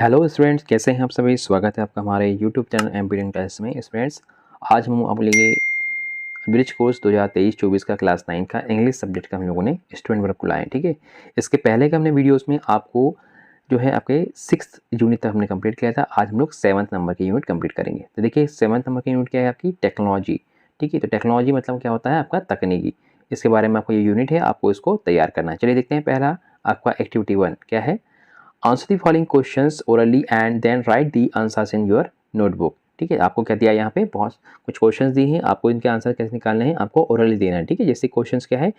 Hello students, कैसे हैं आप सभी। स्वागत है आपका हमारे यूट्यूब चैनल एमपीरियन क्लास में। स्टूडेंट्स, आज हम आप लिए ब्रिज कोर्स 2023-24 का क्लास 9 का इंग्लिश सब्जेक्ट का हम लोगों ने स्टूडेंट वर्क को लाए। ठीक है, इसके पहले के हमने वीडियोस में आपको जो है आपके 6th यूनिट तक हमने कंप्लीट किया था। आज हम लोग 7th नंबर की यूनिट कंप्लीट करेंगे। तो देखिए 7th नंबर की यूनिट क्या है आपकी, टेक्नोलॉजी। ठीक है, तो टेक्नोलॉजी मतलब क्या होता है आपका तकनीकी। इसके बारे में आपको ये यूनिट है, आपको इसको तैयार करना है। चलिए देखते हैं। पहला आपका एक्टिविटी 1 क्या है, answer the following questions orally and then write the answers in your notebook. ठीक है, आपको क्या दिया यहाँ पे, बहुत कुछ क्वेश्चंस दिए हैं, आपको इनके आंसर कैसे निकालने हैं, आपको ओरली देना है। ठीक है, जैसे क्वेश्चंस क्या है,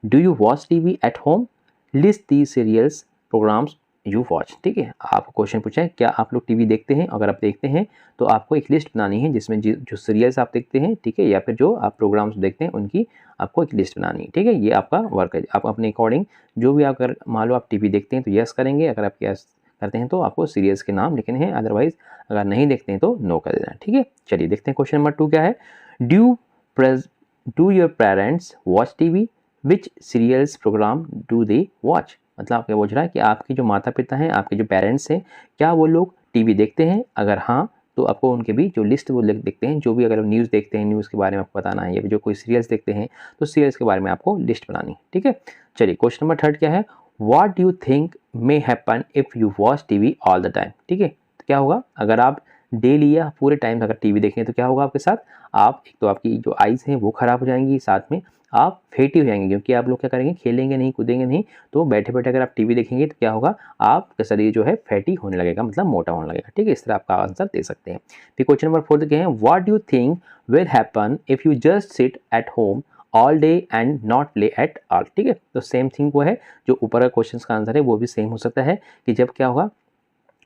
do you watch TV at home, list the serials programmes you watch. ठीक है, आपको क्वेश्चन पूछा है क्या आप लोग टीवी देखते हैं। अगर आप देखते हैं तो आपको एक लिस्ट बनानी है जिसमें जो सीरियल्स आप देखते हैं, ठीक है, या फिर जो आप प्रोग्राम्स देखते हैं उनकी आपको एक लिस्ट बनानी है। ठीक है, ये आपका वर्क है। आप अपने अकॉर्डिंग जो भी, अगर मान लो आप टीवी देखते हैं तो यस करेंगे, अगर आप यस करते हैं तो आपको सीरियल्स के नाम लिखने हैं, अदरवाइज अगर नहीं देखते हैं तो नो कर देना है। ठीक है, चलिए देखते हैं क्वेश्चन नंबर 2 क्या है, do your parents watch TV, which serials program do they watch. मतलब आपको बोल रहा है कि आपके जो माता पिता हैं, आपके जो पेरेंट्स हैं, क्या वो लोग टीवी देखते हैं। अगर हाँ तो आपको उनके भी जो लिस्ट वो देखते हैं, जो भी अगर न्यूज़ देखते हैं न्यूज़ के बारे में आपको बताना है, या जो कोई सीरियल्स देखते हैं तो सीरियल्स के बारे में आपको लिस्ट बनानी है। ठीक है, चलिए क्वेश्चन नंबर 3 क्या है, what do you think may happen if you watch TV all the time. ठीक है, तो क्या होगा अगर आप डेली या पूरे टाइम अगर टीवी देखें तो क्या होगा आपके साथ, आप एक तो आपकी जो आइज़ हैं वो ख़राब हो जाएंगी, साथ में आप फैटी हो जाएंगे, क्योंकि आप लोग क्या करेंगे, खेलेंगे नहीं, कूदेंगे नहीं, तो बैठे बैठे अगर आप टीवी देखेंगे तो क्या होगा, आपका शरीर जो है फैटी होने लगेगा, मतलब मोटा होने लगेगा। ठीक है, इस तरह आपका आंसर दे सकते हैं। फिर क्वेश्चन नंबर 4 क्या है, what do you think will happen if you just sit at home all day and not play at all. ठीक है, तो सेम थिंग वो है, जो ऊपर का क्वेश्चन का आंसर है वो भी सेम हो सकता है कि जब क्या होगा,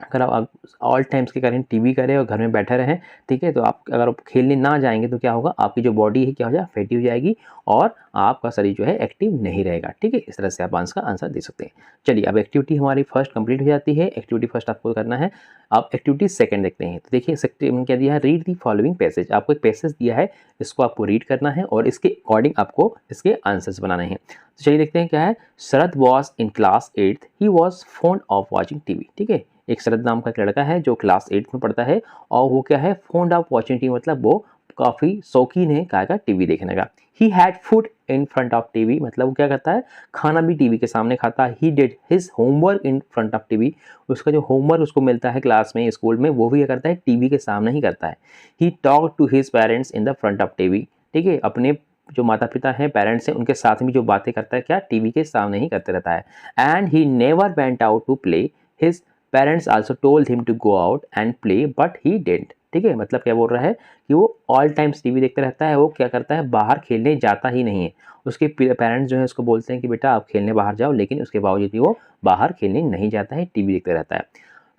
अगर आप ऑल टाइम्स के करें टीवी करें और घर में बैठे रहें, ठीक है, तो आप अगर आप खेलने ना जाएंगे तो क्या होगा, आपकी जो बॉडी है क्या हो जाए, फैटी हो जाएगी और आपका शरीर जो है एक्टिव नहीं रहेगा। ठीक है, इस तरह से आप आंसर का आंसर दे सकते हैं। चलिए अब एक्टिविटी हमारी फर्स्ट कंप्लीट हो जाती है। एक्टिविटी फर्स्ट आपको करना है। आप एक्टिविटी सेकंड देखते हैं। तो देखिए सेकंड में क्या दिया है, रीड दी फॉलोइंग पैसेज। आपको एक पैसेज दिया है, इसको आपको रीड करना है और इसके अकॉर्डिंग आपको इसके आंसर्स बनाने हैं। तो चलिए देखते हैं क्या है, Sharad was in class 8th, he was fond of watching TV. ठीक है, एक शरद नाम का एक लड़का है जो क्लास 8th में पढ़ता है और वो क्या है, फोन ऑफ वॉचिंग टीवी, मतलब वो काफ़ी शौकीन है क्या का, टीवी देखने का। ही had food in front of TV, मतलब वो क्या करता है, खाना भी टीवी के सामने खाता है। ही did his homework in front of TV, उसका जो होमवर्क उसको मिलता है क्लास में, स्कूल में, वो भी क्या करता है, टीवी के सामने ही करता है। He talk to his parents in the front of TV. ठीक है, अपने जो माता पिता हैं, पेरेंट्स हैं, उनके साथ में जो बातें करता है क्या, टीवी के सामने ही करते रहता है। And he never went out to play, his parents also told him to go out and play but he didn't. ठीक है, मतलब क्या बोल रहा है कि वो ऑल टाइम्स टीवी देखते रहता है, वो क्या करता है, बाहर खेलने जाता ही नहीं है। उसके पेरेंट्स जो है उसको बोलते हैं कि बेटा आप खेलने बाहर जाओ, लेकिन उसके बावजूद भी वो बाहर खेलने नहीं जाता है, टीवी देखते रहता है।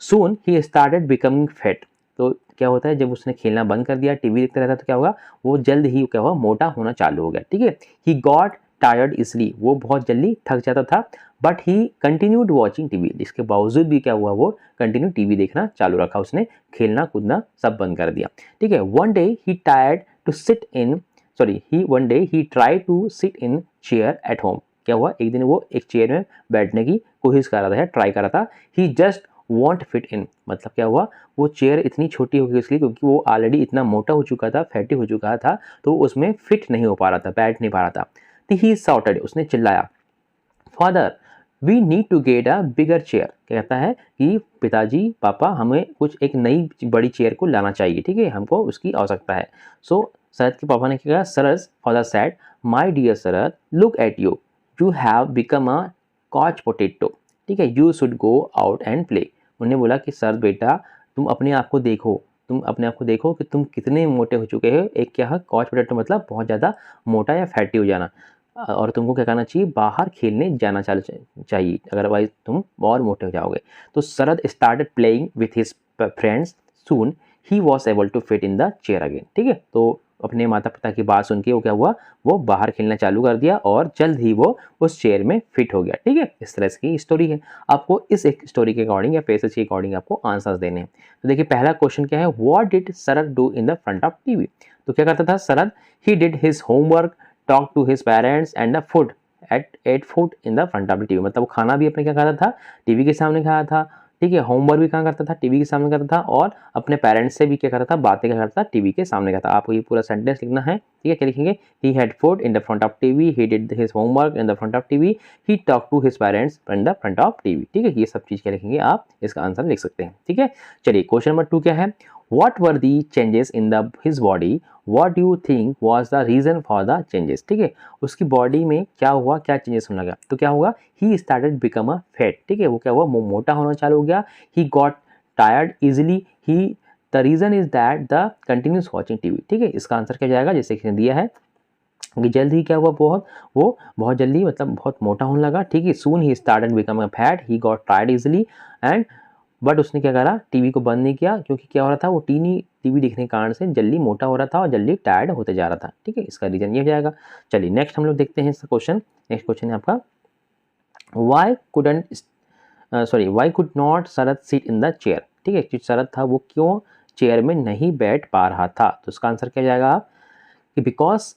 Soon he started becoming fate, तो क्या होता है, जब उसने खेलना बंद कर दिया, टीवी देखते रहता है, तो क्या होगा, वो जल्द ही क्या हुआ, मोटा होना चालू हो गया। ठीक है, ही गॉट टायर्ड इसलिए, वो बहुत जल्दी थक जाता था। But he continued watching TV, इसके बावजूद भी क्या हुआ, वो कंटिन्यू टीवी देखना चालू रखा, उसने खेलना कूदना सब बंद कर दिया। ठीक है, one day he tired to sit in one day he try to sit in chair at home. क्या हुआ, एक दिन वो एक चेयर में बैठने की कोशिश कर रहा था, ट्राई कर रहा था। ही जस्ट वॉन्ट फिट इन, मतलब क्या हुआ, वो चेयर इतनी छोटी हो गई इसलिए क्योंकि वो ऑलरेडी इतना मोटा हो चुका था, फैटी हो चुका था, तो उसमें फिट नहीं हो पा रहा था, बैठ नहीं पा रहा था। तो ही साउटेड, उसने चिल्लाया, father we need to get a bigger chair. क्या कहता है कि पिताजी, पापा, हमें कुछ एक नई बड़ी चेयर को लाना चाहिए। ठीक है, हमको उसकी आवश्यकता है। सो शरद के पापा ने क्या कहा, Sharad father said, my dear Sharad, look at you, you have become a couch potato. ठीक है, you should go out and play. उन्होंने बोला कि सर बेटा, तुम अपने आप को देखो, तुम अपने आप को देखो कि तुम कितने मोटे हो चुके हो। एक क्या है, कॉच पोटेटो मतलब बहुत ज़्यादा मोटा या फैटी हो जाना, और तुमको क्या करना चाहिए, बाहर खेलने जाना चाहिए, अदरवाइज तुम और मोटे हो जाओगे। तो Sharad started playing with his friends, soon he was able to fit in the chair again. ठीक है, तो अपने माता पिता की बात सुन के वो क्या हुआ, वो बाहर खेलना चालू कर दिया और जल्द ही वो उस चेयर में फिट हो गया। ठीक है, इस तरह की स्टोरी है। आपको इस एक स्टोरी के अकॉर्डिंग या पैसेज के अकॉर्डिंग आपको आंसर्स देने हैं। तो देखिए पहला क्वेश्चन क्या है, what did Sharad do in the front of TV. तो क्या करता था Sharad, he did his homework, talk to his parents and the food ate food in the front of the TV, मतलब वो खाना भी अपने क्या खाता था, टीवी के सामने खाया था। ठीक है। होमवर्क भी कहाँ करता था, टीवी के सामने करता था, और अपने पेरेंट्स से भी क्या करता था, बातें क्या करता था, टीवी के सामने करता था। आपको ये पूरा सेंटेंस लिखना है, ठीक है। क्या लिखेंगे, he had food in the front of TV, he did his homework in the front of TV, he talk to his parents in the front of TV, ठीक है। ये सब चीज़ क्या लिखेंगे आप, इसका आंसर लिख सकते हैं, ठीक है। चलिए क्वेश्चन नंबर 2 क्या है, What were the changes in his body? What do you think was the reason for the changes? ठीक है, उसकी बॉडी में क्या हुआ, क्या चेंजेस होने लगा, तो क्या हुआ, he started become a fat, ठीक है, वो क्या हुआ, मोटा होना चालू हो गया, he got tired easily, the reason is that the continuous watching TV, ठीक है। इसका आंसर क्या जाएगा, जैसे कि दिया है कि जल्द ही क्या हुआ, बहुत जल्दी मतलब बहुत मोटा होने लगा, ठीक है। Soon he started become a fat, he got tired easily and, but उसने क्या करा, टीवी को बंद नहीं किया, क्योंकि क्या हो रहा था, वो टीवी देखने के कारण से जल्दी मोटा हो रहा था और जल्दी टायर्ड होते जा रहा था, ठीक है। इसका रीजन ये हो जाएगा। चलिए नेक्स्ट हम लोग देखते हैं इसका क्वेश्चन। नेक्स्ट क्वेश्चन है आपका, Y could not Sharad sit in the chair, ठीक है। जो शरद था वो क्यों चेयर में नहीं बैठ पा रहा था, तो इसका आंसर क्या जाएगा कि because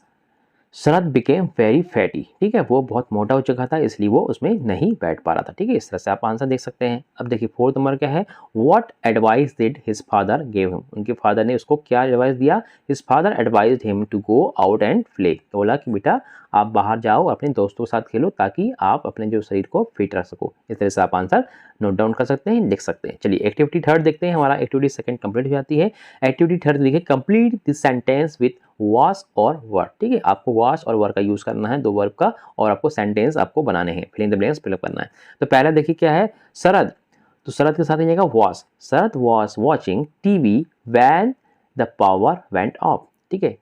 Sharad became very fatty, ठीक है, वो बहुत मोटा हो चुका था, इसलिए वो उसमें नहीं बैठ पा रहा था, ठीक है। इस तरह से आप आंसर देख सकते हैं। अब देखिए 4th नंबर क्या है, what advice did his father gave him, उनके फादर ने उसको क्या एडवाइस दिया, his father advised him to go out and play, बोला कि बेटा आप बाहर जाओ, अपने दोस्तों के साथ खेलो, ताकि आप अपने जो शरीर को फिट रख सको। इस तरह से आप आंसर नोट डाउन कर सकते हैं, लिख सकते हैं। चलिए एक्टिविटी 3rd देखते हैं, हमारा एक्टिविटी 2nd कंप्लीट हो जाती है। एक्टिविटी 3rd लिखे, complete this sentence with wash और वर्ड, ठीक है। आपको वॉश और वर्ड का यूज करना है, 2 वर्ब का, और आपको सेंटेंस आपको बनाने हैं, fill in the blanks fill up करना है। तो पहला देखिए क्या है, शरद, तो शरद के साथ जाएगा वॉश, Sharad was watching TV when the power went off, ठीक है,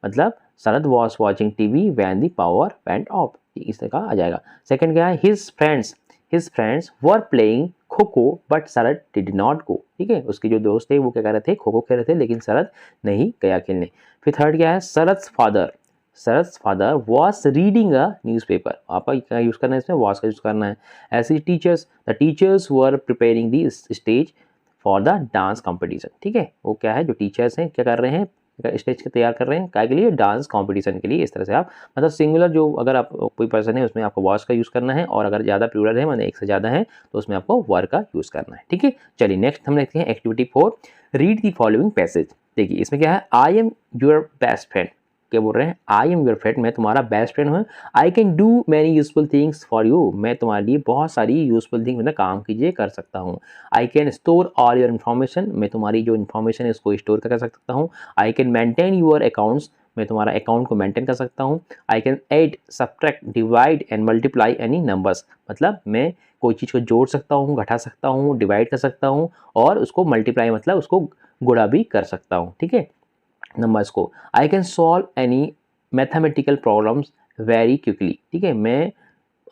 मतलब Sharad was watching TV when the power went off, इस तरह का आ जाएगा। सेकंड क्या है, his friends were playing kho kho but Sharad did not go, ठीक है, उसके जो दोस्त थे वो क्या कर रहे थे, खो खो खेल रहे थे, लेकिन शरद नहीं गया खेलने। फिर 3rd क्या है, Sharad's father was reading a newspaper, आपका क्या यूज़ करना है इसमें, वॉज का यूज़ करना है। ऐसे the teachers were preparing the stage for the dance competition, ठीक है, वो क्या है, जो टीचर्स हैं क्या कर रहे हैं, स्टेज के तैयार कर रहे हैं, काय के लिए, डांस कंपटीशन के लिए। इस तरह से आप मतलब सिंगुलर जो अगर आप कोई पर्सन है उसमें आपको वॉच का यूज़ करना है, और अगर ज़्यादा प्लूरल है मतलब एक से ज़्यादा है तो उसमें आपको वर का यूज़ करना है, ठीक है। चलिए नेक्स्ट हम देखते हैं activity 4, read the following passage. देखिए इसमें क्या है, I am your best friend, क्या बोल रहे हैं, आई एम योर फ्रेंड, मैं तुम्हारा बेस्ट फ्रेंड हूँ। I can do many useful things for you, मैं तुम्हारे लिए बहुत सारी यूजफुल थिंग मतलब काम कीजिए कर सकता हूँ। I can store all your information, मैं तुम्हारी जो इन्फॉर्मेशन है उसको स्टोर कर सकता हूँ। I can maintain your accounts, मैं तुम्हारा अकाउंट को मेंटेन कर सकता हूँ। I can add subtract divide and multiply any numbers, मतलब मैं कोई चीज़ को जोड़ सकता हूँ, घटा सकता हूँ, डिवाइड कर सकता हूँ, और उसको मल्टीप्लाई मतलब उसको गुणा भी कर सकता हूँ, ठीक है, नंबर्स को। I can solve any mathematical problems very quickly, ठीक है, मैं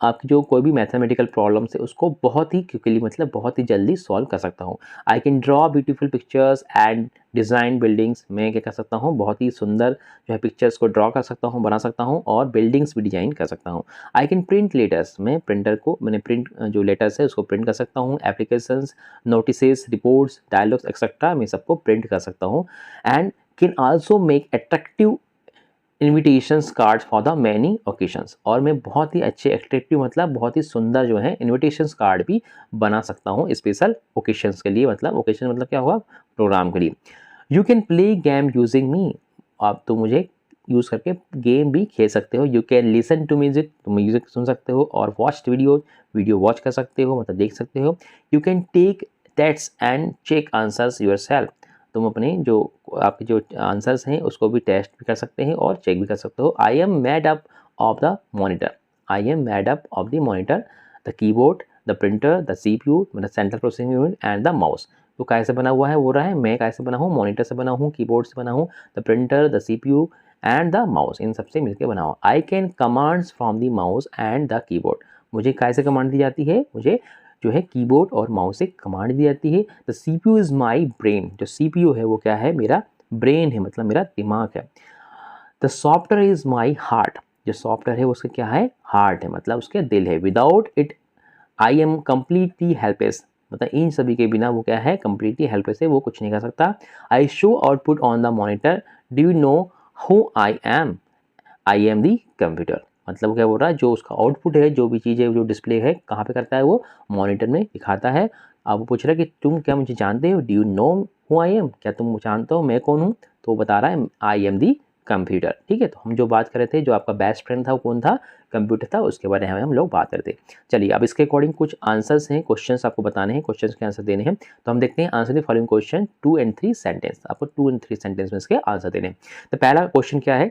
आपकी जो कोई भी मैथमेटिकल प्रॉब्लम्स है उसको बहुत ही क्विकली मतलब बहुत ही जल्दी सॉल्व कर सकता हूँ। I can draw beautiful pictures and design buildings, मैं क्या कर सकता हूँ, बहुत ही सुंदर जो है पिक्चर्स को ड्रॉ कर सकता हूँ, बना सकता हूँ, और बिल्डिंग्स भी डिजाइन कर सकता हूँ। आई कैन प्रिंट लेटर्स, मैं मैंने प्रिंट जो लेटर्स है उसको प्रिंट कर सकता हूँ। Applications, notices, reports, dialogues etcetera मैं सबको प्रिंट कर सकता हूँ। And can also make attractive invitations cards for the many occasions, और मैं बहुत ही अच्छे अट्रैक्टिव मतलब बहुत ही सुंदर जो है इन्विटेशंस कार्ड भी बना सकता हूँ स्पेशल ओकेशंस के लिए, मतलब ओकेशन मतलब क्या होगा, प्रोग्राम के लिए। You can play game using me, आप तो मुझे यूज़ करके गेम भी खेल सकते हो। You can listen to music, तुम म्यूजिक सुन सकते हो, और वॉच वीडियो वॉच कर सकते हो मतलब देख सकते हो। You can take tests and check answers yourself, तुम अपने जो आपके जो आंसर्स हैं उसको भी टेस्ट भी कर सकते हैं और चेक भी कर सकते हो। I am made up of the monitor, I am made up of the monitor, the keyboard, the printer, the CPU मतलब central processing unit, and the mouse. तो कैसे बना हुआ है, वो रहा है मैं कैसे बना हूँ, मॉनिटर से बना हूँ, कीबोर्ड से बना हूँ, the printer, the CPU and the mouse, इन सबसे मिलकर बना हुआ। I can commands from the mouse and the keyboard, मुझे कैसे कमांड दी जाती है, मुझे जो है कीबोर्ड और माउस से कमांड दी जाती है। The CPU is my brain, जो सीपीयू है वो क्या है, मेरा ब्रेन है मतलब मेरा दिमाग है। The software is my heart, जो सॉफ्टवेयर है उसका क्या है, हार्ट है मतलब उसके दिल है। Without it I am completely helpless, मतलब इन सभी के बिना वो क्या है, कम्प्लीटली हेल्पलेस है, वो कुछ नहीं कर सकता। I show output on the monitor, do you know who I am the computer, मतलब क्या बोल रहा है, जो उसका आउटपुट है, जो भी चीज़ है जो डिस्प्ले है कहाँ पे करता है, वो मॉनिटर में दिखाता है। अब वो पूछ रहा है कि तुम क्या मुझे जानते हो, do you know who I am, क्या तुम जानते हो मैं कौन हूँ, तो वो बता रहा है आई एम दी कंप्यूटर। ठीक है, तो हम जो बात कर रहे थे, जो आपका बेस्ट फ्रेंड था वो कौन था, कंप्यूटर था, उसके बारे में हम लोग बात करते थे। चलिए अब इसके अकॉर्डिंग कुछ आंसर्स हैं, क्वेश्चंस आपको बताने हैं, क्वेश्चंस के आंसर देने हैं। तो हम देखते हैं answer the following question 2 and 3 sentence, आपको 2 and 3 सेंटेंस में इसके आंसर देने हैं। तो पहला क्वेश्चन क्या है,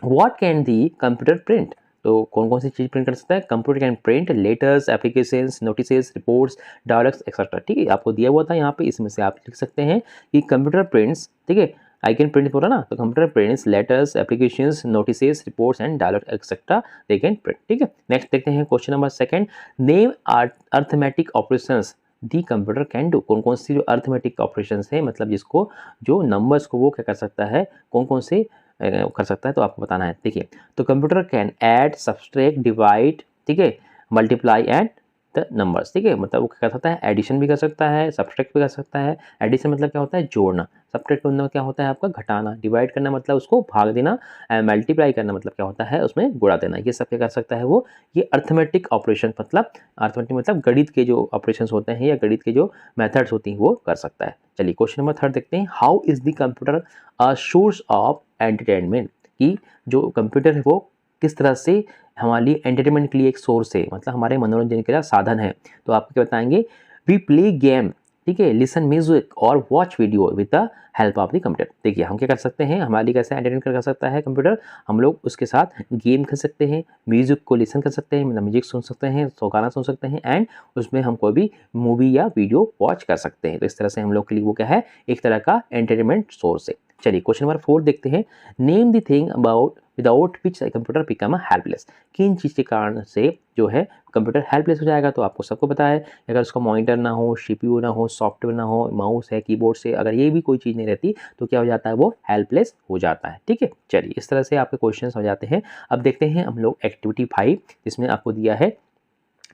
what can the computer print, तो कौन कौन सी चीज़ प्रिंट कर सकता है, computer can print letters, applications, notices, reports, dialogues etcetera. ठीक है, आपको दिया हुआ था यहाँ पे, इसमें से आप लिख सकते हैं कि कंप्यूटर प्रिंट्स, ठीक है, आई कैन प्रिंट बोला ना, तो computer prints letters, applications, notices, reports and dialogue etcetera, they can print. ठीक है, नेक्स्ट देखते हैं question number second, name arithmetic operations the computer can do, कौन कौन सी जो अर्थमेटिक ऑपरेशंस है, मतलब जिसको जो नंबर्स को वो क्या कर सकता है, कौन कौन से कर सकता है, तो आपको बताना है। देखिए, तो computer can add, subtract, divide, ठीक है, मल्टीप्लाई एंड द नंबर्स। ठीक है, मतलब वो क्या कर सकता है, एडिशन भी कर सकता है, सब्सट्रैक्ट भी कर सकता है। एडिशन मतलब क्या होता है, जोड़ना, सब्सट्रैक्ट मतलब क्या होता है आपका, घटाना, डिवाइड करना मतलब उसको भाग देना, मल्टीप्लाई करना मतलब क्या होता है, उसमें गुणा देना, ये सब क्या कर सकता है वो, ये अर्थमेटिक ऑपरेशन, मतलब अर्थमेटिक मतलब गणित के जो ऑपरेशन होते हैं या गणित के जो मेथड्स होती हैं वो कर सकता है। चलिए क्वेश्चन नंबर थर्ड देखते हैं, how is the computer a source of entertainment, कि जो कंप्यूटर है वो किस तरह से हमारे लिए एंटरटेनमेंट के लिए एक सोर्स है, मतलब हमारे मनोरंजन के लिए साधन है। तो आपको क्या बताएंगे, वी प्ले गेम, ठीक है, लिसन म्यूजिक और watch video with the help of the computer. देखिए हम क्या कर सकते हैं, हमारे लिए कैसे एंटरटेन कर सकता है कंप्यूटर, हम लोग उसके साथ गेम कर सकते हैं, म्यूजिक को लिसन कर सकते हैं, मतलब म्यूजिक सुन सकते हैं, तो गाना सुन सकते हैं, एंड उसमें हम कोई भी मूवी या वीडियो वॉच कर सकते हैं। तो इस तरह से हम लोग के लिए वो क्या है, एक तरह का एंटरटेनमेंट सोर्स है। चलिए क्वेश्चन नंबर 4 देखते हैं, name the thing about without which computer become helpless, किन चीज़ के कारण से जो है कंप्यूटर हेल्पलेस हो जाएगा। तो आपको सबको पता है, अगर उसका मॉनिटर ना हो, सीपीयू ना हो, सॉफ्टवेयर ना हो, माउस है, कीबोर्ड से अगर ये भी कोई चीज़ नहीं रहती तो क्या हो जाता है, वो हेल्पलेस हो जाता है। ठीक है, चलिए इस तरह से आपके क्वेश्चन हो जाते हैं। अब देखते हैं हम लोग एक्टिविटी 5, जिसमें आपको दिया है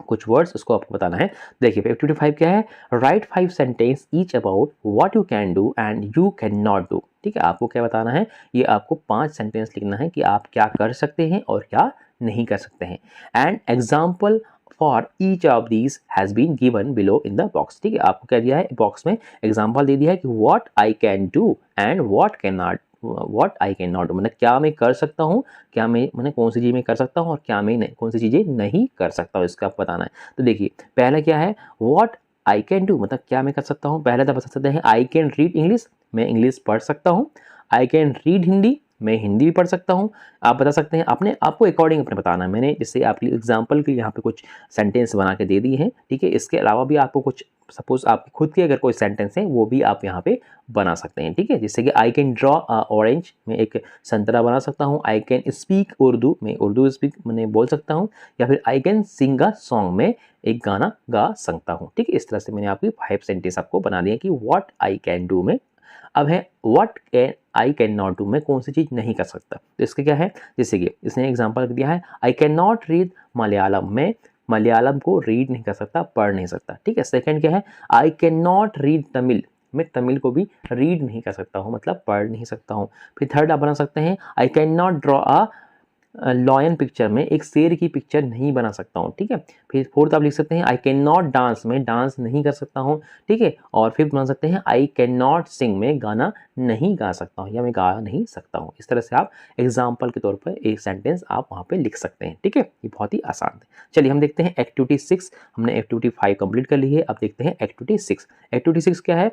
कुछ वर्ड्स, उसको आपको बताना है। देखिए एक्टिविटी 5 क्या है, right 5 sentence each about what you can do and you can not do. ठीक है, आपको क्या बताना है, ये आपको 5 सेंटेंस लिखना है कि आप क्या कर सकते हैं और क्या नहीं कर सकते हैं, and example for each of these has been given below in the box. ठीक है, आपको क्या दिया है, बॉक्स में एग्जाम्पल दे दिया है कि what I can do and what can not, what I can not do मतलब क्या मैं कर सकता हूँ, क्या मैं कौन सी चीज़ मैं कर सकता हूँ और क्या मैं नहीं, कौन सी चीज़ें नहीं कर सकता हूँ, इसका आपको बताना है। तो देखिए पहला क्या है, व्हाट आई कैन डू मतलब क्या मैं कर सकता हूँ। पहले तो बता सकते हैं आई कैन रीड इंग्लिश, मैं इंग्लिश पढ़ सकता हूँ। आई कैन रीड हिंदी, मैं हिंदी भी पढ़ सकता हूँ। आप बता सकते हैं, अपने आपको अकॉर्डिंग अपने बताना है। मैंने जैसे आपके एग्जाम्पल के यहाँ पे कुछ सेंटेंस बना के दे दिए हैं। ठीक है, इसके अलावा भी आपको कुछ सपोज आपकी खुद के अगर कोई सेंटेंस है वो भी आप यहाँ पे बना सकते हैं। ठीक है, जैसे कि I can draw a orange, मैं एक संतरा बना सकता हूँ। आई कैन स्पीक उर्दू, मैं उर्दू स्पीक मैंने बोल सकता हूँ। या फिर I can sing a song, मैं एक गाना गा सकता हूँ। ठीक है, इस तरह से मैंने आपकी 5 सेंटेंस आपको बना दिए कि व्हाट आई कैन डू में। अब है what can I can not do, मैं कौन सी चीज़ नहीं कर सकता। तो इसका क्या है, जैसे कि इसने एग्जाम्पल दिया है, I can not read Malayalam, मैं मलयालम को रीड नहीं कर सकता, पढ़ नहीं सकता। ठीक है, सेकंड क्या है, I can not read Tamil, मैं तमिल को भी रीड नहीं कर सकता हूँ, मतलब पढ़ नहीं सकता हूँ। फिर थर्ड आप बना सकते हैं, I can not draw a lion picture में एक शेर की पिक्चर नहीं बना सकता हूँ। ठीक है, फिर फोर्थ आप लिख सकते हैं, आई कैन नॉट डांस, मैं डांस नहीं कर सकता हूँ। ठीक है, और फिफ्थ बना सकते हैं, आई कैन नॉट सिंग, मैं गाना नहीं गा सकता हूँ या मैं गा नहीं सकता हूँ। इस तरह से आप एग्जाम्पल के तौर पर एक सेंटेंस आप वहाँ पे लिख सकते हैं। ठीक है, ये बहुत ही आसान है। चलिए हम देखते हैं एक्टिविटी 6, हमने एक्टिविटी 5 कंप्लीट कर ली है। अब देखते हैं एक्टिविटी 6। एक्टिविटी 6 क्या है,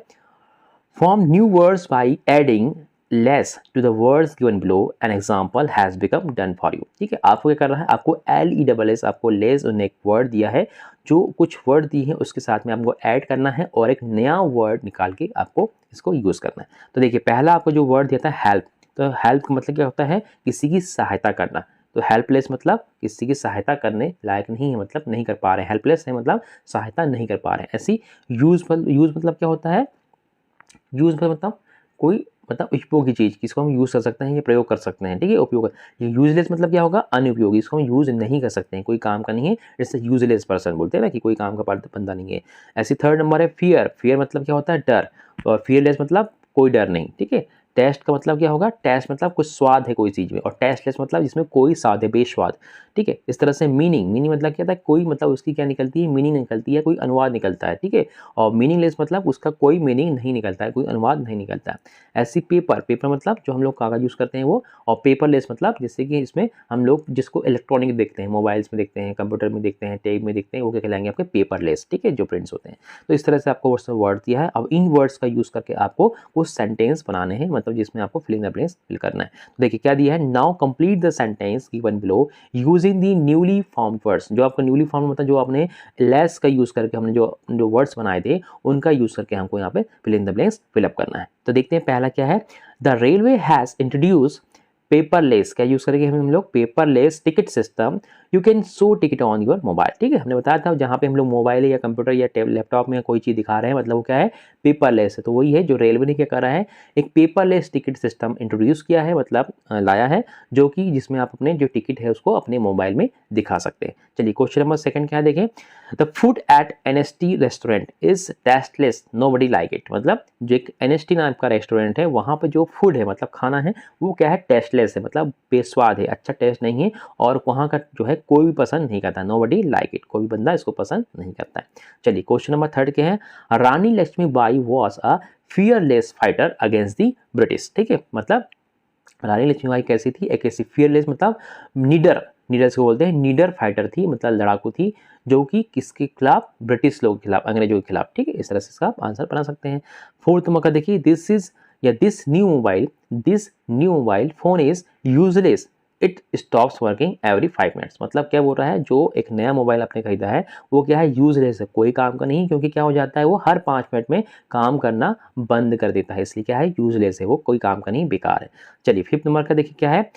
form new words by adding less to the words given below, an example has become done for you. ठीक है, आपको क्या कर रहा है, आपको LESS आपको लेस उन्होंने एक वर्ड दिया है, जो कुछ वर्ड दिए हैं उसके साथ में आपको ऐड करना है और एक नया वर्ड निकाल के आपको इसको यूज़ करना है। तो देखिए पहला आपको जो वर्ड दिया था हेल्प, तो हेल्प का मतलब क्या होता है, किसी की सहायता करना। तो हेल्पलेस मतलब किसी की सहायता करने लायक नहीं है, मतलब नहीं कर पा रहे हैं। हेल्पलेस है मतलब सहायता नहीं कर पा रहे हैं। ऐसी यूज़फुल, यूज़ मतलब क्या होता है, यूज़ मतलब कोई मतलब उपयोगी चीज़, किसको हम यूज़ कर सकते हैं या प्रयोग कर सकते हैं। ठीक है, उपयोग। ये यूजलेस मतलब क्या होगा, अनुपयोगी, इसको हम यूज़ नहीं कर सकते हैं, कोई काम का नहीं है, जैसे यूजलेस पर्सन बोलते हैं ना कि कोई काम का बंदा नहीं है। ऐसे थर्ड नंबर है फियर, फियर मतलब क्या होता है, डर, और फियरलेस मतलब कोई डर नहीं। ठीक है, टेस्ट का मतलब क्या होगा, टेस्ट मतलब कुछ स्वाद है कोई चीज़ में, और टेस्टलेस मतलब जिसमें कोई स्वाद है, बेस्वाद, ठीक है। इस तरह से मीनिंग मतलब क्या था, कोई मतलब उसकी क्या निकलती है, मीनिंग निकलती है, कोई अनुवाद निकलता है, ठीक है। और मीनिंगलेस मतलब उसका कोई मीनिंग नहीं निकलता है, कोई अनुवाद नहीं निकलता है। ऐसी पेपर मतलब जो हम लोग कागज़ यूज़ करते हैं वो, और पेपरलेस मतलब जैसे कि इसमें हम लोग जिसको इलेक्ट्रॉनिक देखते हैं, मोबाइल्स में देखते हैं, कंप्यूटर में देखते हैं, टैब में देखते हैं, वो क्या कहलाएंगे आपके पेपरलेस, ठीक है, जो प्रिंट्स होते हैं। तो इस तरह से आपको वर्ड दिया है। अब इन वर्ड्स का यूज़ करके आपको कुछ सेंटेंस बनाने हैं, मतलब जिसमें आपको फिलिंग द ब्लैंक्स फिल करना है। तो देखिए क्या दिया है, now complete the sentence given below using the newly formed words. जो आपका न्यूली फॉर्म्ड मतलब जो आपने लेस का यूज़ करके हमने जो वर्ड्स बनाए थे उनका यूज़ करके हमको यहाँ पे फिलिंग द ब्लैंक्स फिलअप करना है। तो देखते हैं पहला क्या है, the railway has introduce paperless, क्या यूज़ करेंगे हम लोग, paperless ticket system, you can show ticket on your mobile, ठीक है। हमने बताया था जहाँ पे हम लोग मोबाइल या कंप्यूटर या लैपटॉप में कोई चीज़ दिखा रहे हैं, मतलब वो क्या है, पेपरलेस है। तो वही है जो रेलवे ने क्या करा है, एक पेपरलेस टिकट सिस्टम इंट्रोड्यूस किया है, मतलब लाया है, जो कि जिसमें आप अपने जो टिकट है उसको अपने मोबाइल में दिखा सकते हैं। चलिए क्वेश्चन नंबर सेकंड क्या है, देखें, the food eight NST restaurant is tasteless nobody like it. मतलब जो एक NST नाम का रेस्टोरेंट है वहाँ पे जो फूड है मतलब खाना है वो क्या है, टेस्टलेस है, मतलब बेस्वाद है, अच्छा टेस्ट नहीं है, और वहाँ का जो है कोई भी पसंद नहीं करता, नोबडी लाइक इट, कोई भी बंदा इसको पसंद नहीं करता है। चलिए क्वेश्चन नंबर थर्ड के हैं, Rani Lakshmibai was a fearless fighter against the British, ठीक है। मतलब रानी लक्ष्मीबाई कैसी थी, एक ऐसी फियरलेस मतलब निडर से बोलते हैं, निडर फाइटर थी, मतलब लड़ाकू थी, जो कि किसके खिलाफ, ब्रिटिश लोगों के खिलाफ, अंग्रेजों के खिलाफ, ठीक है। इस तरह से इसका आप आंसर बना सकते हैं। फोर्थ मौका देखिए, this new mobile phone is useless, it stops working every 5 minutes. मतलब क्या बोल रहा है, जो एक नया मोबाइल आपने खरीदा है वो क्या है, यूजलेस है, कोई काम का नहीं, क्योंकि क्या हो जाता है वो हर 5 मिनट में काम करना बंद कर देता है, इसलिए क्या है, यूजलेस है, वो कोई काम का नहीं, बेकार है। चलिए फिफ्थ नंबर का देखिए क्या है,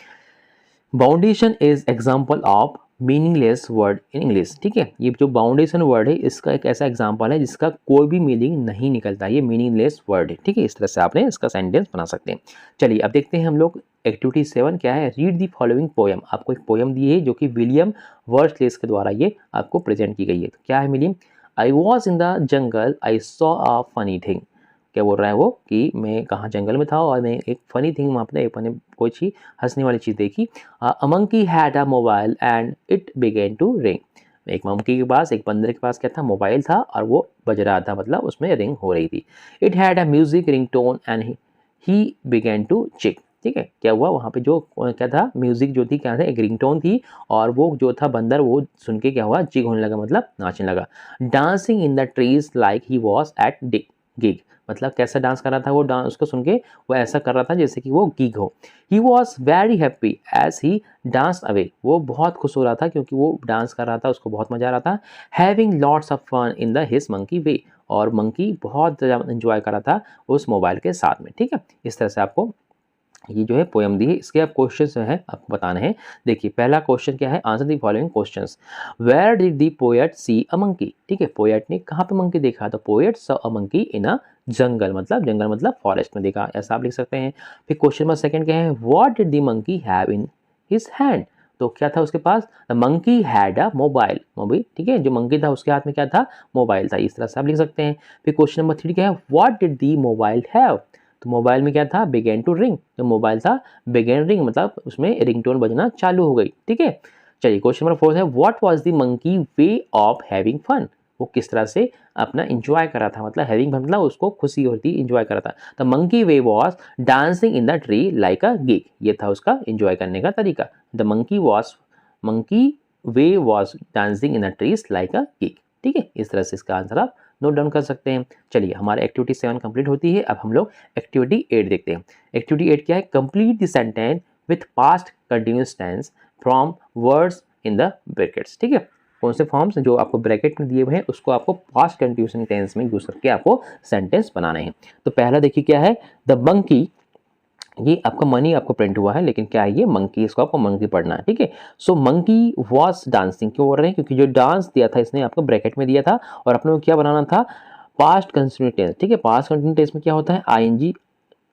बाउंडेशन is example of meaningless word in English, ठीक है। ये जो बाउंडेशन वर्ड है इसका एक ऐसा एग्जाम्पल है जिसका कोई भी मीनिंग नहीं निकलता, ये मीनिंगलेस वर्ड है, ठीक है। इस तरह से आपने इसका सेंटेंस बना सकते हैं। चलिए अब देखते हैं हम लोग एक्टिविटी 7 क्या है, रीड दी फॉलोइंग पोएम। आपको एक पोएम दी है जो कि विलियम वर्ड्सलेस के द्वारा ये आपको प्रेजेंट की गई है। तो क्या है William, I was in the jungle I saw a funny thing. क्या बोल रहा है वो कि मैं कहाँ जंगल में था और मैं एक फनी थिंग वहाँ पे मैंने कोई चीज़ हंसने वाली चीज़ देखी। A monkey had a mobile and it began to ring. एक मंकी के पास, एक बंदर के पास क्या था, मोबाइल था और वो बज रहा था, मतलब उसमें रिंग हो रही थी। It had a music ringtone and he began to jig, ठीक है। क्या हुआ वहाँ पे, जो क्या था, म्यूजिक जो थी क्या था, एक रिंगटोन थी, और वो जो था बंदर वो सुन के क्या हुआ, चिक होने लगा, मतलब नाचने लगा। Dancing in the trees like he was at gig. मतलब कैसा डांस कर रहा था वो, डांस उसको सुन के वो ऐसा कर रहा था जैसे कि वो गिग हो। He was very happy as he dance away. वो बहुत खुश हो रहा था क्योंकि वो डांस कर रहा था, उसको बहुत मजा आ रहा था। Having lots of fun in the his monkey way. और मंकी बहुत ज़्यादा एंजॉय कर रहा था उस मोबाइल के साथ में, ठीक है। इस तरह से आपको ये जो है पोएम दी है, इसके आप क्वेश्चन जो है आपको बताने हैं। देखिए पहला क्वेश्चन क्या है, answer the following questions. Where did the poet see a monkey, ठीक है, पोएट ने कहाँ पे मंकी देखा, तो poet saw a monkey in a jungle, मतलब फॉरेस्ट में देखा, ऐसा आप लिख सकते हैं। फिर क्वेश्चन नंबर सेकंड क्या है, what did the monkey have in his hand. तो क्या था उसके पास, the monkey had a mobile, ठीक है, जो मंकी था उसके हाथ में क्या था, मोबाइल था। इस तरह से आप लिख सकते हैं। फिर क्वेश्चन नंबर 3 क्या है, what did the mobile have. तो मोबाइल में क्या था, बिगेन टू रिंग। जो मोबाइल था बिगेन रिंग, मतलब उसमें रिंगटोन बजना चालू हो गई, ठीक है। चलिए क्वेश्चन नंबर 4 है, what was the monkey way of having fun. वो किस तरह से अपना इंजॉय कर रहा था, मतलब हैविंग मतलब उसको खुशी होती, इंजॉय कर रहा था। The monkey way was dancing in the tree like a gig. ये था उसका इंजॉय करने का तरीका। The monkey way was dancing in the trees like a gig, ठीक है। इस तरह से इसका आंसर आप नोट डाउन कर सकते हैं। चलिए हमारे एक्टिविटी 7 कंप्लीट होती है। अब हम लोग एक्टिविटी 8 देखते हैं। एक्टिविटी 8 क्या है, complete the sentence with past continuous tense from words in the brackets, ठीक है। कौन से फॉर्म्स जो आपको ब्रैकेट में दिए हुए हैं उसको आपको पास्ट कंटिन्यूअस टेंस में यूज करके आपको सेंटेंस बनाने हैं। तो पहला देखिए क्या है, द मंकी, ये आपका मनी आपको प्रिंट हुआ है, लेकिन क्या है ये मंकी, इसको आपको मंकी पढ़ना है, ठीक है। सो मंकी वॉज डांसिंग, क्यों बोल रहे हैं, क्योंकि जो डांस दिया था इसने आपको ब्रैकेट में दिया था और अपने को क्या बनाना था, पास्ट कंटिन्यूअस टेंस, ठीक है। पास्ट कंटिन्यूअस टेंस में क्या होता है, आईएनजी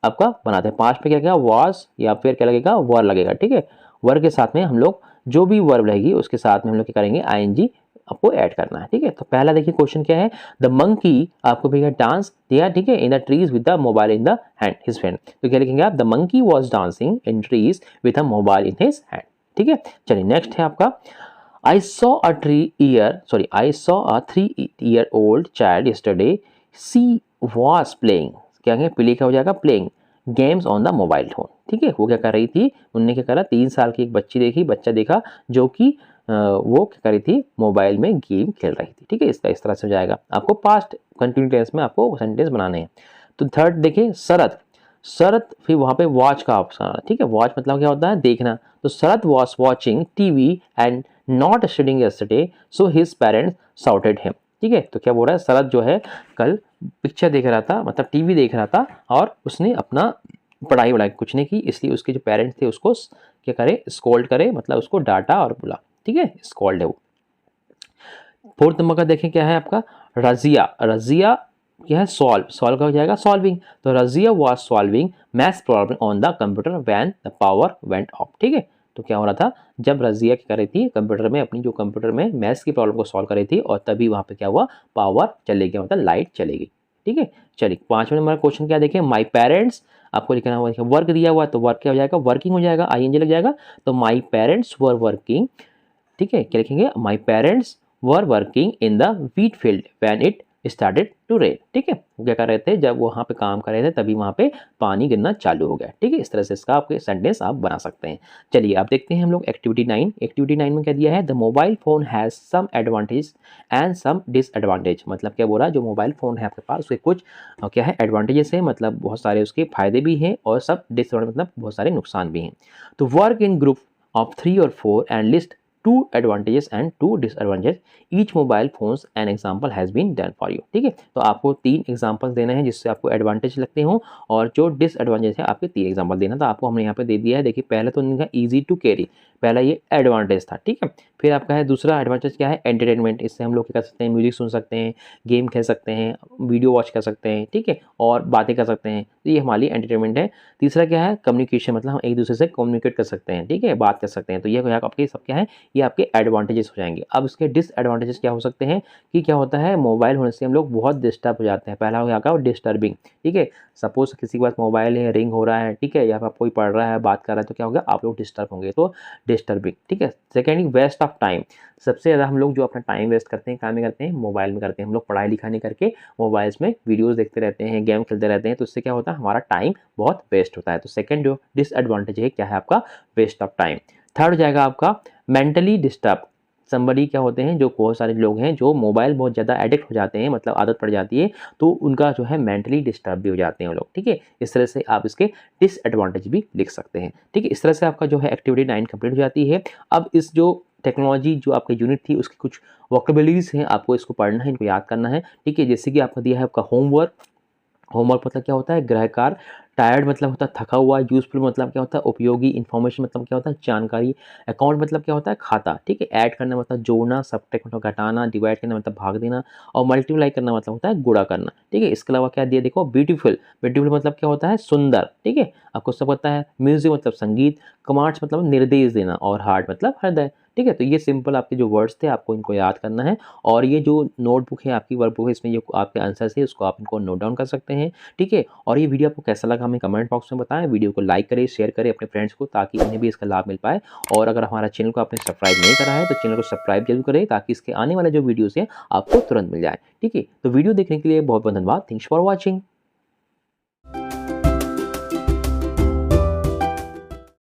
आपका बनाते हैं। पास्ट में क्या क्या, वॉज या फिर क्या लगेगा, वर लगेगा, ठीक है। वर के साथ में हम लोग जो भी वर्ब रहेगी उसके साथ में हम लोग क्या करेंगे, आईएनजी आपको ऐड करना है। ठीक है, तो पहला देखिए क्वेश्चन क्या है, द मंकी आपको भैया डांस दिया, ठीक है, in the trees with the mobile in the hand his friend. तो क्या लिखेंगे आप, the monkey was dancing in trees with a mobile in his hand. ठीक है, चलिए नेक्स्ट है आपका, I saw a 3-year-old child yesterday. She was playing, क्या है, प्ले क्या हो जाएगा, playing games on the mobile phone. ठीक है, वो क्या कर रही थी, उनने क्या करा, 3 साल की एक बच्चा देखा जो कि वो क्या कर रही थी, मोबाइल में गेम खेल रही थी। ठीक है, इस तरह से हो जाएगा। आपको पास्ट कंटिन्यू टेंस में आपको सेंटेंस बनाने हैं। तो थर्ड देखिए, शरद फिर वहाँ पे वॉच का ऑप्शन आ रहा है। ठीक है, वॉच मतलब क्या होता है, देखना। तो Sharad was watching TV and not studying yesterday, so his parents shouted him. ठीक है, तो क्या बोल रहा है, शरद जो है कल पिक्चर देख रहा था, मतलब टीवी देख रहा था, और उसने अपना पढ़ाई वढ़ाई कुछ नहीं की, इसलिए उसके जो पेरेंट्स थे उसको क्या करे, स्कोल्ड करे, मतलब उसको डांटा और बोला। ठीक है, स्कोल्ड है वो। फोर्थ नंबर का देखें क्या है आपका, रजिया क्या है, सॉल्व का हो जाएगा सॉल्विंग। तो Razia was solving maths problem on the computer when the power went off. ठीक है, तो क्या हो रहा था, जब रजिया क्या कर रही थी कंप्यूटर में, अपनी जो कंप्यूटर में मैथ्स की प्रॉब्लम को सॉल्व कर रही थी, और तभी वहां पे क्या हुआ, पावर चले गया, मतलब लाइट चलेगी। ठीक है, चलिए 5वें नंबर का क्वेश्चन क्या देखें, माई पेरेंट्स आपको लिखना हुआ, वर्क दिया हुआ, तो वर्क क्या हो जाएगा, वर्किंग हो जाएगा, आईएनजी लग जाएगा। तो माई पेरेंट्स वर वर्किंग। ठीक है, क्या लिखेंगे, my parents were working in the wheat field when it started to rain. ठीक है, वो क्या कर रहे थे, जब वहाँ पे काम कर रहे थे तभी वहाँ पे पानी गिरना चालू हो गया। ठीक है, इस तरह से इसका आपके सेंटेंस आप बना सकते हैं। चलिए आप देखते हैं हम लोग एक्टिविटी 9। एक्टिविटी 9 में क्या दिया है, the mobile phone has some advantage and some disadvantage. मतलब क्या बोल रहा है, जो मोबाइल फोन है आपके पास उसके कुछ क्या है, एडवांटेजेस है, मतलब बहुत सारे उसके फायदे भी हैं, और सब डिसएडवांटेज मतलब बहुत सारे नुकसान भी हैं। तो work in group of 3 or 4 and list 2 advantages and 2 disadvantages. Each mobile phones an example has been done for you. ठीक है, तो आपको 3 एग्जांपल्स देना है जिससे आपको एडवांटेज लगते हो, और जो डिसएडवांटेज है आपके 3 एग्जांपल देना। तो आपको हमने यहाँ पे दे दिया है, देखिए पहले तो उनका इजी टू कैरी, पहला ये एडवांटेज था। ठीक है, फिर आपका है दूसरा एडवांटेज क्या है, एंटरटेनमेंट। इससे हम लोग क्या कर सकते हैं, म्यूजिक सुन सकते हैं, गेम खेल सकते हैं, वीडियो वॉच कर सकते हैं। ठीक है, और बातें कर सकते हैं, तो ये हमारी एंटरटेनमेंट है। तीसरा क्या है, कम्युनिकेशन, मतलब हम एक दूसरे से कम्युनिकेट कर सकते हैं। ठीक है, बात कर सकते हैं, तो ये आपके सब क्या है, ये आपके एडवांटेजेस हो जाएंगे। अब इसके डिसएडवांटेजेस क्या हो सकते हैं, कि क्या होता है, मोबाइल होने से हम लोग बहुत डिस्टर्ब हो जाते हैं। पहला हो गया डिस्टर्बिंग। ठीक है, सपोज किसी के पास मोबाइल है, रिंग हो रहा है, ठीक है, या फिर कोई पढ़ रहा है, बात कर रहा है, तो क्या होगा, आप लोग डिस्टर्ब होंगे, तो डिस्टर्बिंग। ठीक है, सेकेंड वेस्ट ऑफ टाइम। सबसे ज़्यादा हम लोग जो अपना टाइम वेस्ट करते हैं, काम में करते हैं, मोबाइल में करते हैं। हम लोग पढ़ाई लिखाई नहीं करके मोबाइल्स में वीडियोस देखते रहते हैं, गेम खेलते रहते हैं, तो उससे क्या होता है, हमारा टाइम बहुत वेस्ट होता है। तो सेकंड जो डिसएडवांटेज है क्या है आपका, वेस्ट ऑफ टाइम। थर्ड हो जाएगा आपका मेंटली डिस्टर्ब। समबडी क्या होते हैं, जो बहुत सारे लोग हैं जो मोबाइल बहुत ज़्यादा एडिक्ट हो जाते हैं, मतलब आदत पड़ जाती है, तो उनका जो है मेंटली डिस्टर्ब भी हो जाते हैं वो लोग। ठीक है, इस तरह से आप इसके डिसएडवांटेज भी लिख सकते हैं। ठीक है, इस तरह से आपका जो है एक्टिविटी 9 कंप्लीट हो जाती है। अब इस जो टेक्नोलॉजी जो आपकी यूनिट थी उसकी कुछ वोकेबुलरीज हैं, आपको इसको पढ़ना है, इनको याद करना है। ठीक है, जैसे कि आपका दिया है आपका होमवर्क। होमवर्क मतलब क्या होता है, गृहकार। टायर्ड मतलब होता है थका हुआ। यूजफुल मतलब क्या होता है, उपयोगी। इन्फॉर्मेशन मतलब क्या होता है, जानकारी। अकाउंट मतलब क्या होता है, खाता। ठीक है, ऐड करना मतलब जोड़ना। सब्ट्रैक्ट मतलब घटाना। डिवाइड करना मतलब भाग देना। और मल्टीप्लाई करना मतलब होता है गुणा करना। ठीक है, इसके अलावा क्या दिया देखो, ब्यूटीफुल। ब्यूटीफुल मतलब क्या होता है, सुंदर। ठीक है, आपको सब पता है। म्यूजिक मतलब संगीत। कमांड्स मतलब निर्देश देना। और हार्ट मतलब हृदय। ठीक है, तो ये सिंपल आपके जो वर्ड्स थे आपको इनको याद करना है। और ये जो नोटबुक है आपकी, वर्कबुक है, इसमें जो आपके आंसर्स है उसको आप इनको नोट डाउन कर सकते हैं। ठीक है, और ये वीडियो आपको कैसा लगा हमें कमेंट बॉक्स में बताएं। वीडियो को लाइक करें, शेयर करें अपने फ्रेंड्स को, ताकि उन्हें भी इसका लाभ मिल पाए। और अगर हमारा चैनल को आपने सब्सक्राइब नहीं करा है तो चैनल को सब्सक्राइब जरूर करें, ताकि इसके आने वाले जो वीडियोज़ हैं आपको तुरंत मिल जाए। ठीक है, तो वीडियो देखने के लिए बहुत बहुत धन्यवाद। Thanks for watching.